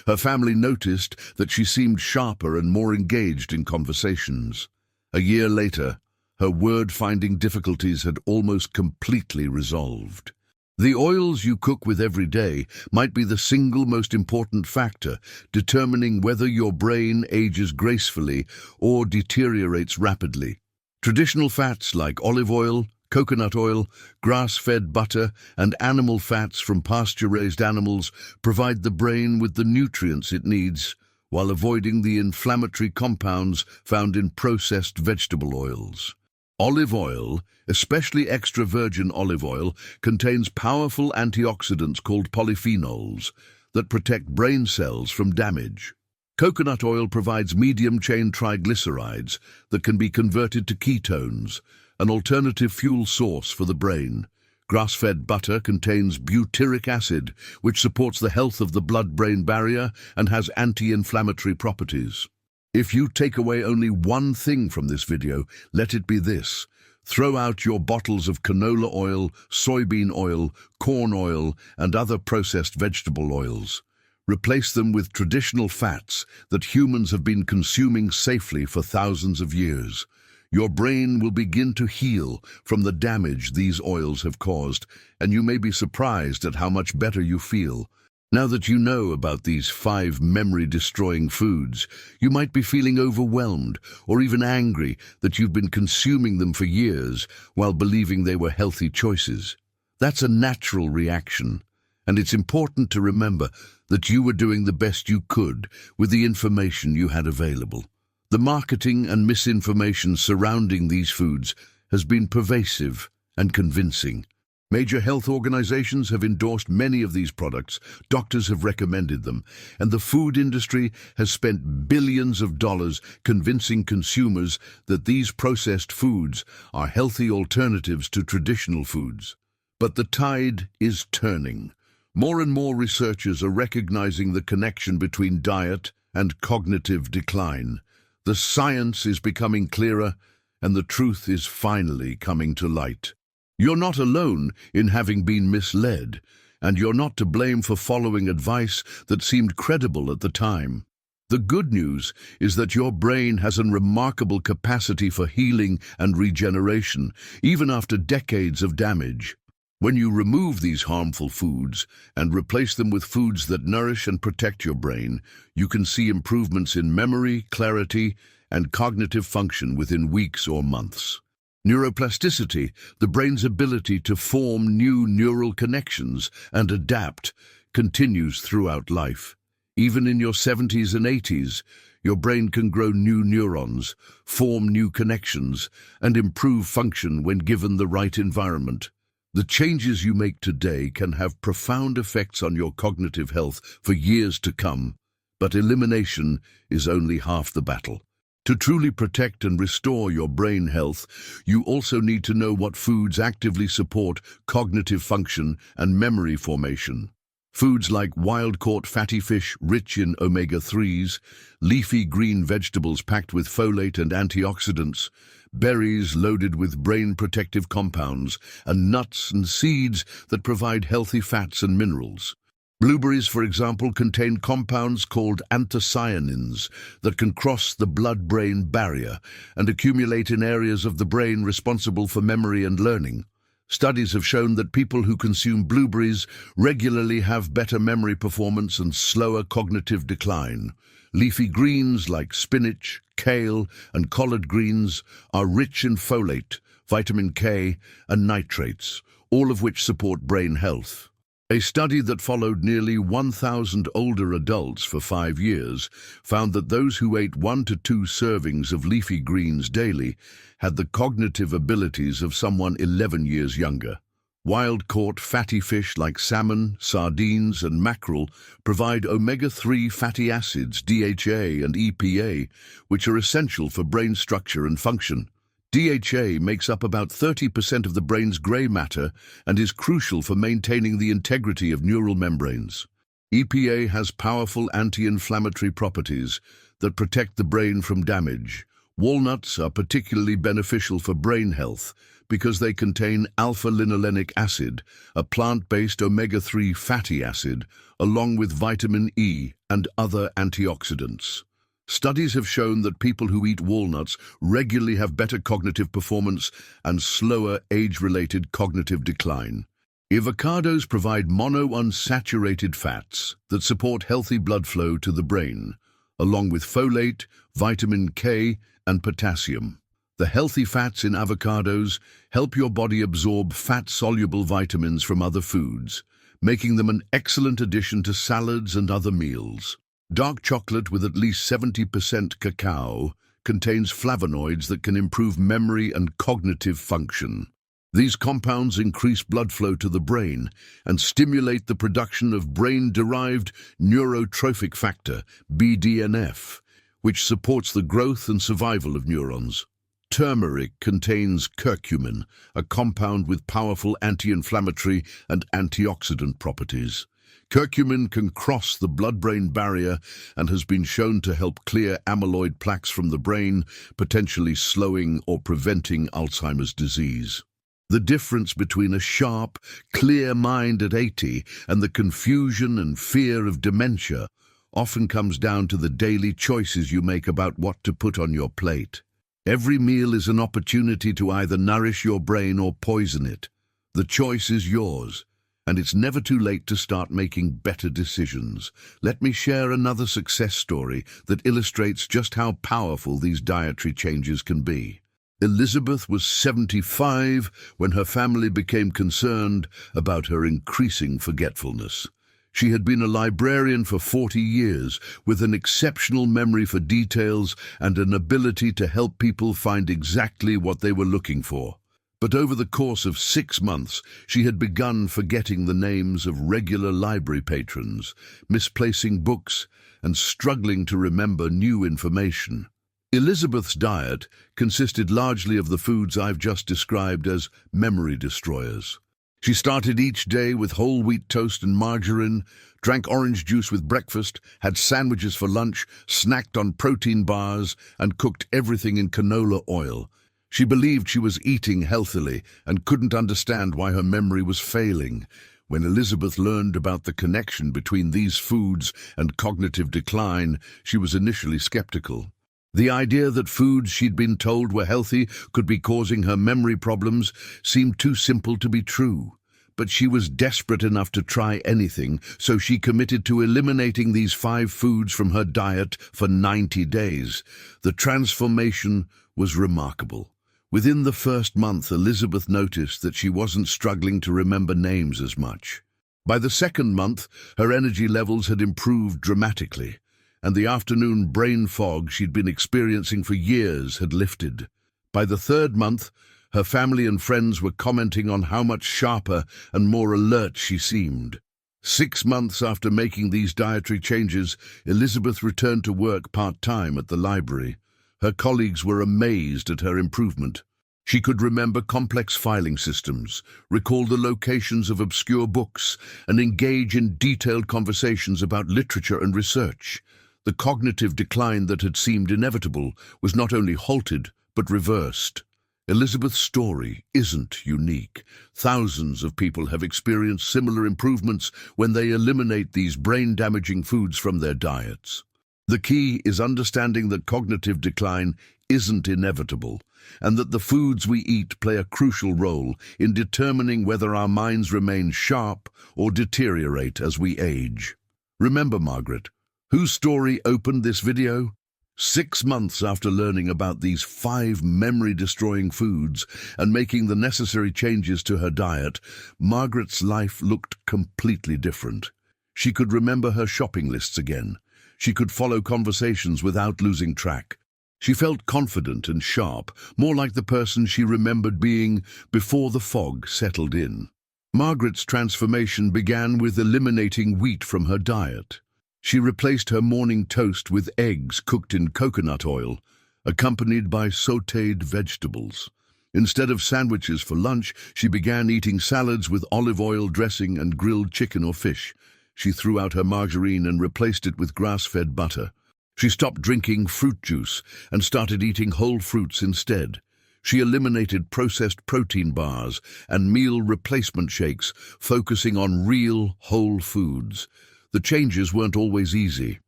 Her family noticed that she seemed sharper and more engaged in conversations. A year later, her word-finding difficulties had almost completely resolved. The oils you cook with every day might be the single most important factor determining whether your brain ages gracefully or deteriorates rapidly. Traditional fats like olive oil, coconut oil, grass-fed butter, and animal fats from pasture-raised animals provide the brain with the nutrients it needs, while avoiding the inflammatory compounds found in processed vegetable oils. Olive oil, especially extra virgin olive oil, contains powerful antioxidants called polyphenols that protect brain cells from damage. Coconut oil provides medium-chain triglycerides that can be converted to ketones, an alternative fuel source for the brain. Grass-fed butter contains butyric acid, which supports the health of the blood-brain barrier and has anti-inflammatory properties. If you take away only one thing from this video, let it be this. Throw out your bottles of canola oil, soybean oil, corn oil, and other processed vegetable oils. Replace them with traditional fats that humans have been consuming safely for thousands of years. Your brain will begin to heal from the damage these oils have caused, and you may be surprised at how much better you feel. Now that you know about these 5 memory-destroying foods, you might be feeling overwhelmed or even angry that you've been consuming them for years while believing they were healthy choices. That's a natural reaction, and it's important to remember that you were doing the best you could with the information you had available. The marketing and misinformation surrounding these foods has been pervasive and convincing. Major health organizations have endorsed many of these products, doctors have recommended them, and the food industry has spent billions of dollars convincing consumers that these processed foods are healthy alternatives to traditional foods. But the tide is turning. More and more researchers are recognizing the connection between diet and cognitive decline. The science is becoming clearer, and the truth is finally coming to light. You're not alone in having been misled, and you're not to blame for following advice that seemed credible at the time. The good news is that your brain has a remarkable capacity for healing and regeneration, even after decades of damage. When you remove these harmful foods and replace them with foods that nourish and protect your brain, you can see improvements in memory, clarity, and cognitive function within weeks or months. Neuroplasticity, the brain's ability to form new neural connections and adapt, continues throughout life. Even in your 70s and 80s, your brain can grow new neurons, form new connections, and improve function when given the right environment. The changes you make today can have profound effects on your cognitive health for years to come, but elimination is only half the battle. To truly protect and restore your brain health, you also need to know what foods actively support cognitive function and memory formation. Foods like wild-caught fatty fish rich in omega-3s, leafy green vegetables packed with folate and antioxidants, berries loaded with brain-protective compounds, and nuts and seeds that provide healthy fats and minerals. Blueberries, for example, contain compounds called anthocyanins that can cross the blood-brain barrier and accumulate in areas of the brain responsible for memory and learning. Studies have shown that people who consume blueberries regularly have better memory performance and slower cognitive decline. Leafy greens like spinach, kale, and collard greens are rich in folate, vitamin K, and nitrates, all of which support brain health. A study that followed nearly 1,000 older adults for 5 years found that those who ate 1 to 2 servings of leafy greens daily had the cognitive abilities of someone 11 years younger. Wild-caught fatty fish like salmon, sardines, and mackerel provide omega-3 fatty acids, DHA and EPA, which are essential for brain structure and function. DHA makes up about 30% of the brain's gray matter and is crucial for maintaining the integrity of neural membranes. EPA has powerful anti-inflammatory properties that protect the brain from damage. Walnuts are particularly beneficial for brain health because they contain alpha-linolenic acid, a plant-based omega-3 fatty acid, along with vitamin E and other antioxidants. Studies have shown that people who eat walnuts regularly have better cognitive performance and slower age-related cognitive decline. Avocados provide monounsaturated fats that support healthy blood flow to the brain, along with folate, vitamin K, and potassium. The healthy fats in avocados help your body absorb fat-soluble vitamins from other foods, making them an excellent addition to salads and other meals. Dark chocolate with at least 70% cacao contains flavonoids that can improve memory and cognitive function. These compounds increase blood flow to the brain and stimulate the production of brain-derived neurotrophic factor, BDNF, which supports the growth and survival of neurons. Turmeric contains curcumin, a compound with powerful anti-inflammatory and antioxidant properties. Curcumin can cross the blood-brain barrier and has been shown to help clear amyloid plaques from the brain, potentially slowing or preventing Alzheimer's disease. The difference between a sharp, clear mind at 80 and the confusion and fear of dementia often comes down to the daily choices you make about what to put on your plate. Every meal is an opportunity to either nourish your brain or poison it. The choice is yours, and it's never too late to start making better decisions. Let me share another success story that illustrates just how powerful these dietary changes can be. Elizabeth was 75 when her family became concerned about her increasing forgetfulness. She had been a librarian for 40 years, with an exceptional memory for details and an ability to help people find exactly what they were looking for. But over the course of 6 months, she had begun forgetting the names of regular library patrons, misplacing books, and struggling to remember new information. Elizabeth's diet consisted largely of the foods I've just described as memory destroyers. She started each day with whole wheat toast and margarine, drank orange juice with breakfast, had sandwiches for lunch, snacked on protein bars, and cooked everything in canola oil. She believed she was eating healthily and couldn't understand why her memory was failing. When Elizabeth learned about the connection between these foods and cognitive decline, she was initially skeptical. The idea that foods she'd been told were healthy could be causing her memory problems seemed too simple to be true. But she was desperate enough to try anything, so she committed to eliminating these 5 foods from her diet for 90 days. The transformation was remarkable. Within the first month, Elizabeth noticed that she wasn't struggling to remember names as much. By the second month, her energy levels had improved dramatically, and the afternoon brain fog she'd been experiencing for years had lifted. By the third month, her family and friends were commenting on how much sharper and more alert she seemed. 6 months after making these dietary changes, Elizabeth returned to work part-time at the library. Her colleagues were amazed at her improvement. She could remember complex filing systems, recall the locations of obscure books, and engage in detailed conversations about literature and research. The cognitive decline that had seemed inevitable was not only halted, but reversed. Elizabeth's story isn't unique. Thousands of people have experienced similar improvements when they eliminate these brain-damaging foods from their diets. The key is understanding that cognitive decline isn't inevitable, and that the foods we eat play a crucial role in determining whether our minds remain sharp or deteriorate as we age. Remember, Margaret, whose story opened this video? 6 months after learning about these 5 memory-destroying foods and making the necessary changes to her diet, Margaret's life looked completely different. She could remember her shopping lists again. She could follow conversations without losing track. She felt confident and sharp, more like the person she remembered being before the fog settled in. Margaret's transformation began with eliminating wheat from her diet. She replaced her morning toast with eggs cooked in coconut oil, accompanied by sautéed vegetables. Instead of sandwiches for lunch, she began eating salads with olive oil dressing and grilled chicken or fish. She threw out her margarine and replaced it with grass-fed butter. She stopped drinking fruit juice and started eating whole fruits instead. She eliminated processed protein bars and meal replacement shakes, focusing on real, whole foods. The changes weren't always easy.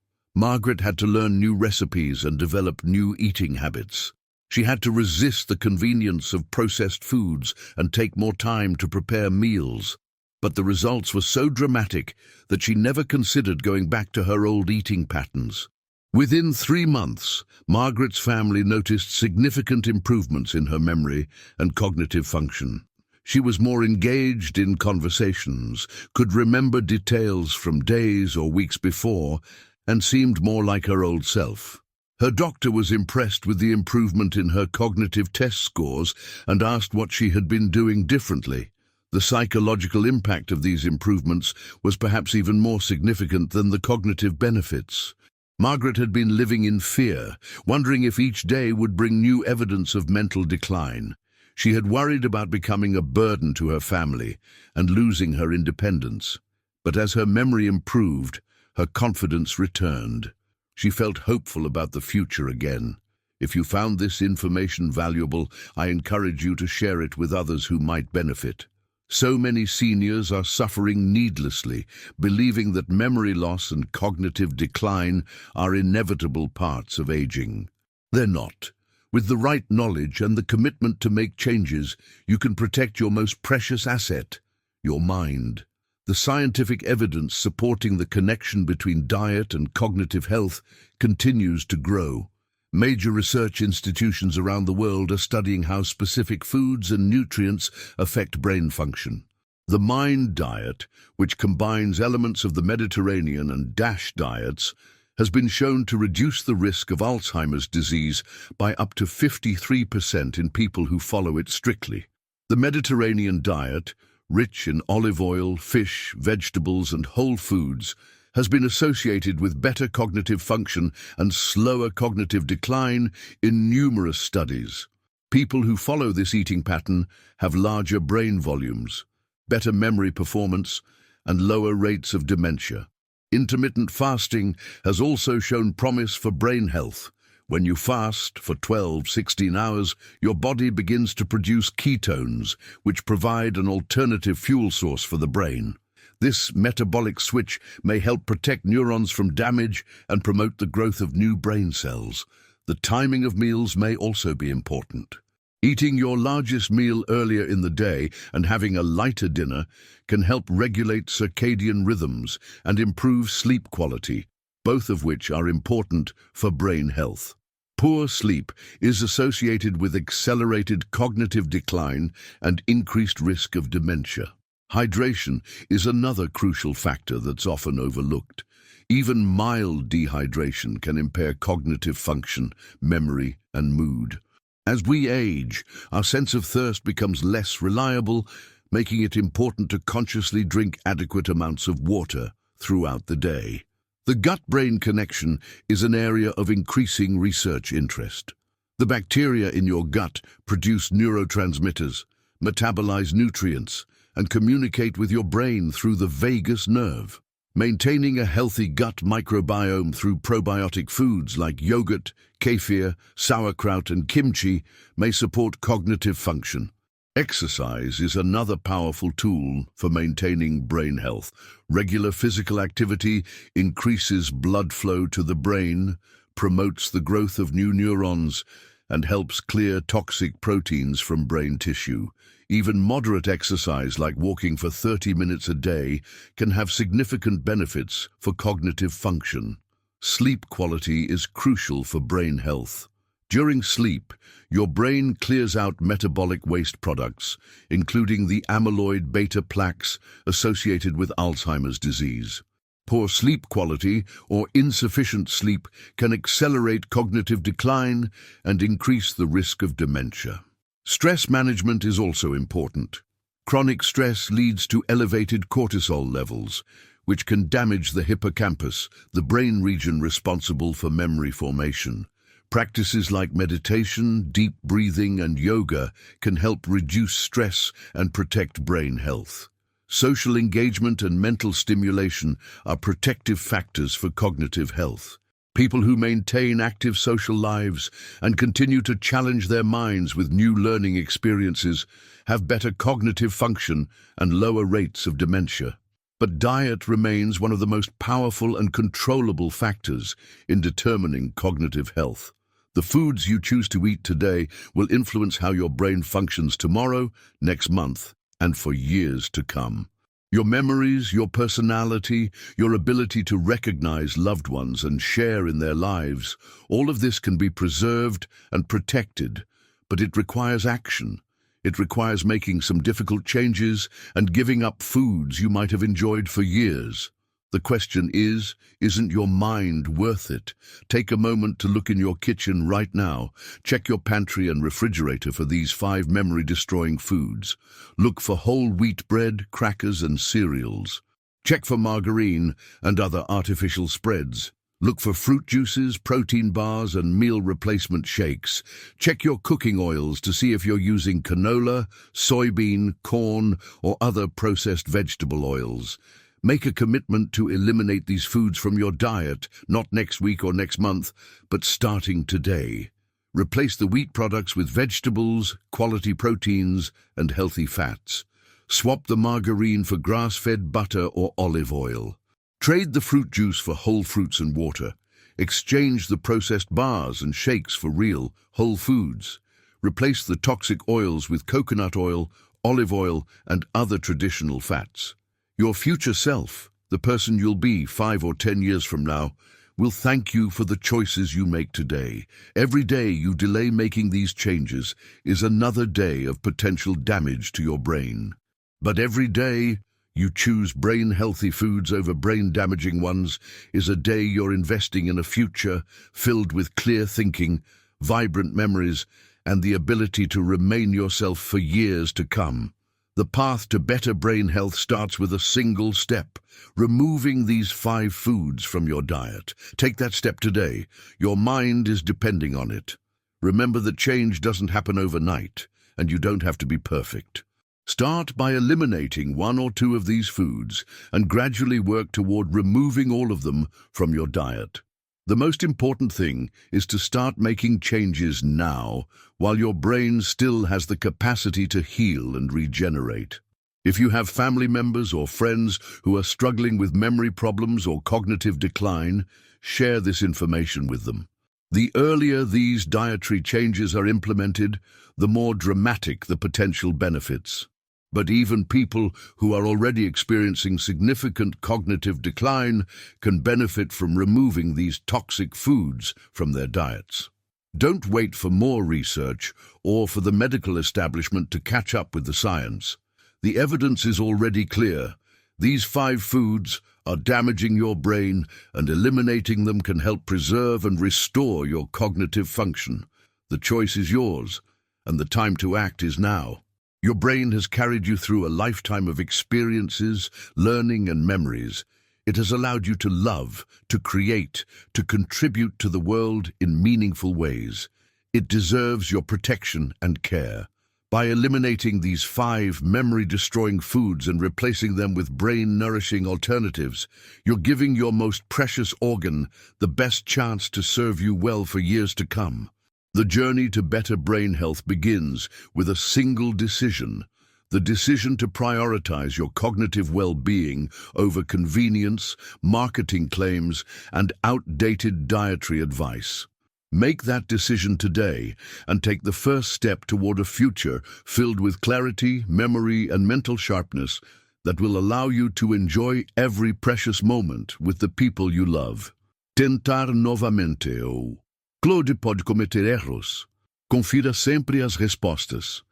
Margaret had to learn new recipes and develop new eating habits. She had to resist the convenience of processed foods and take more time to prepare meals. But the results were so dramatic that she never considered going back to her old eating patterns. Within 3 months, Margaret's family noticed significant improvements in her memory and cognitive function. She was more engaged in conversations, could remember details from days or weeks before, and seemed more like her old self. Her doctor was impressed with the improvement in her cognitive test scores and asked what she had been doing differently. The psychological impact of these improvements was perhaps even more significant than the cognitive benefits. Margaret had been living in fear, wondering if each day would bring new evidence of mental decline. She had worried about becoming a burden to her family and losing her independence. But as her memory improved, her confidence returned. She felt hopeful about the future again. If you found this information valuable, I encourage you to share it with others who might benefit. So many seniors are suffering needlessly, believing that memory loss and cognitive decline are inevitable parts of aging. They're not. With the right knowledge and the commitment to make changes, you can protect your most precious asset, your mind. The scientific evidence supporting the connection between diet and cognitive health continues to grow. Major research institutions around the world are studying how specific foods and nutrients affect brain function. The MIND diet, which combines elements of the Mediterranean and DASH diets, has been shown to reduce the risk of Alzheimer's disease by up to 53% in people who follow it strictly. The Mediterranean diet, rich in olive oil, fish, vegetables, and whole foods, has been associated with better cognitive function and slower cognitive decline in numerous studies. People who follow this eating pattern have larger brain volumes, better memory performance, and lower rates of dementia. Intermittent fasting has also shown promise for brain health. When you fast for 12-16 hours, your body begins to produce ketones, which provide an alternative fuel source for the brain. This metabolic switch may help protect neurons from damage and promote the growth of new brain cells. The timing of meals may also be important. Eating your largest meal earlier in the day and having a lighter dinner can help regulate circadian rhythms and improve sleep quality, both of which are important for brain health. Poor sleep is associated with accelerated cognitive decline and increased risk of dementia. Hydration is another crucial factor that's often overlooked. Even mild dehydration can impair cognitive function, memory, and mood. As we age, our sense of thirst becomes less reliable, making it important to consciously drink adequate amounts of water throughout the day. The gut-brain connection is an area of increasing research interest. The bacteria in your gut produce neurotransmitters, metabolize nutrients, and communicate with your brain through the vagus nerve. Maintaining a healthy gut microbiome through probiotic foods like yogurt, kefir, sauerkraut, and kimchi may support cognitive function. Exercise is another powerful tool for maintaining brain health. Regular physical activity increases blood flow to the brain, promotes the growth of new neurons, and helps clear toxic proteins from brain tissue. Even moderate exercise like walking for 30 minutes a day can have significant benefits for cognitive function. Sleep quality is crucial for brain health. During sleep, your brain clears out metabolic waste products, including the amyloid beta plaques associated with Alzheimer's disease. Poor sleep quality or insufficient sleep can accelerate cognitive decline and increase the risk of dementia. Stress management is also important. Chronic stress leads to elevated cortisol levels, which can damage the hippocampus, the brain region responsible for memory formation. Practices like meditation, deep breathing, and yoga can help reduce stress and protect brain health. Social engagement and mental stimulation are protective factors for cognitive health. People who maintain active social lives and continue to challenge their minds with new learning experiences have better cognitive function and lower rates of dementia. But diet remains one of the most powerful and controllable factors in determining cognitive health. The foods you choose to eat today will influence how your brain functions tomorrow, next month, and for years to come. Your memories, your personality, your ability to recognize loved ones and share in their lives, all of this can be preserved and protected, but it requires action. It requires making some difficult changes and giving up foods you might have enjoyed for years. The question is, isn't your mind worth it? Take a moment to look in your kitchen right now. Check your pantry and refrigerator for these 5 memory-destroying foods. Look for whole wheat bread, crackers, and cereals. Check for margarine and other artificial spreads. Look for fruit juices, protein bars, and meal replacement shakes. Check your cooking oils to see if you're using canola, soybean, corn, or other processed vegetable oils. Make a commitment to eliminate these foods from your diet, not next week or next month, but starting today. Replace the wheat products with vegetables, quality proteins, and healthy fats. Swap the margarine for grass-fed butter or olive oil. Trade the fruit juice for whole fruits and water. Exchange the processed bars and shakes for real, whole foods. Replace the toxic oils with coconut oil, olive oil, and other traditional fats. Your future self, the person you'll be 5 or 10 years from now, will thank you for the choices you make today. Every day you delay making these changes is another day of potential damage to your brain. But every day you choose brain-healthy foods over brain-damaging ones is a day you're investing in a future filled with clear thinking, vibrant memories, and the ability to remain yourself for years to come. The path to better brain health starts with a single step, removing these 5 foods from your diet. Take that step today. Your mind is depending on it. Remember that change doesn't happen overnight, and you don't have to be perfect. Start by eliminating 1 or 2 of these foods and gradually work toward removing all of them from your diet. The most important thing is to start making changes now, while your brain still has the capacity to heal and regenerate. If you have family members or friends who are struggling with memory problems or cognitive decline, share this information with them. The earlier these dietary changes are implemented, the more dramatic the potential benefits. But even people who are already experiencing significant cognitive decline can benefit from removing these toxic foods from their diets. Don't wait for more research or for the medical establishment to catch up with the science. The evidence is already clear. These 5 foods are damaging your brain, and eliminating them can help preserve and restore your cognitive function. The choice is yours, and the time to act is now. Your brain has carried you through a lifetime of experiences, learning, and memories. It has allowed you to love, to create, to contribute to the world in meaningful ways. It deserves your protection and care. By eliminating these 5 memory-destroying foods and replacing them with brain-nourishing alternatives, you're giving your most precious organ the best chance to serve you well for years to come. The journey to better brain health begins with a single decision, the decision to prioritize your cognitive well-being over convenience, marketing claims, and outdated dietary advice. Make that decision today and take the first step toward a future filled with clarity, memory, and mental sharpness that will allow you to enjoy every precious moment with the people you love. Tentar novamente ou Claude pode cometer erros. Confira sempre as respostas.